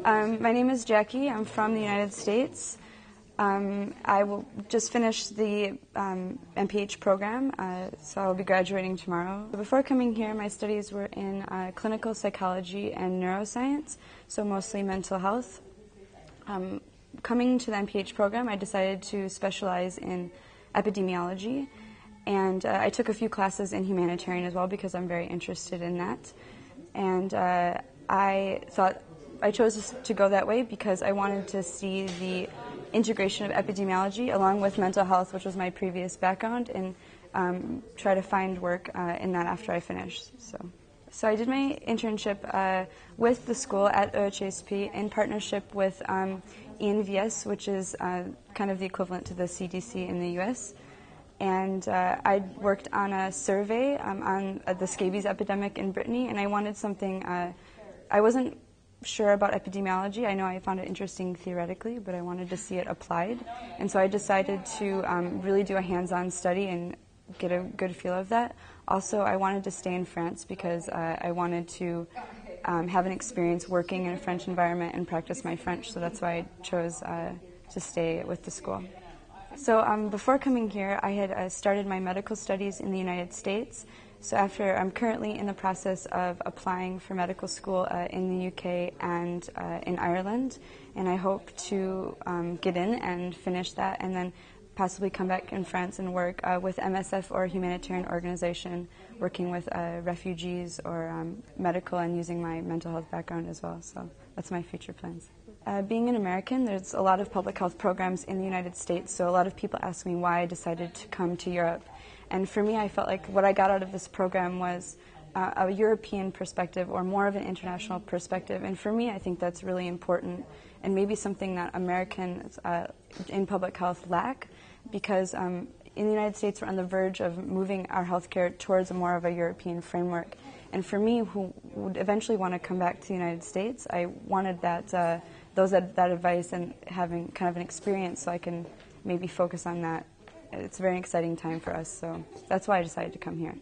My name is Jackie. I'm from the United States. I will just finish the MPH program, so I'll be graduating tomorrow. Before coming here, my studies were in clinical psychology and neuroscience, so mostly mental health. Coming to the MPH program, I decided to specialize in epidemiology, and I took a few classes in humanitarian as well because I'm very interested in that. And I chose to go that way because I wanted to see the integration of epidemiology along with mental health, which was my previous background, and try to find work in that after I finished. So I did my internship with the school at EHESP in partnership with EHESP, which is kind of the equivalent to the CDC in the U.S. And I worked on a survey on the scabies epidemic in Brittany, and I wanted something. I wasn't sure about epidemiology. I know I found it interesting theoretically, but I wanted to see it applied. And so I decided to really do a hands-on study and get a good feel of that. Also, I wanted to stay in France because I wanted to have an experience working in a French environment and practice my French, so that's why I chose to stay with the school. So before coming here, I had started my medical studies in the United States. So I'm currently in the process of applying for medical school in the UK and in Ireland, and I hope to get in and finish that and then possibly come back in France and work with MSF or a humanitarian organization working with refugees or medical and using my mental health background as well. So that's my future plans. Being an American, there's a lot of public health programs in the United States, so a lot of people ask me why I decided to come to Europe. And for me, I felt like what I got out of this program was a European perspective or more of an international perspective. And for me, I think that's really important and maybe something that Americans in public health lack, because in the United States, we're on the verge of moving our healthcare towards more of a European framework. And for me, who would eventually want to come back to the United States, I wanted that advice and having kind of an experience so I can maybe focus on that. It's a very exciting time for us, so that's why I decided to come here.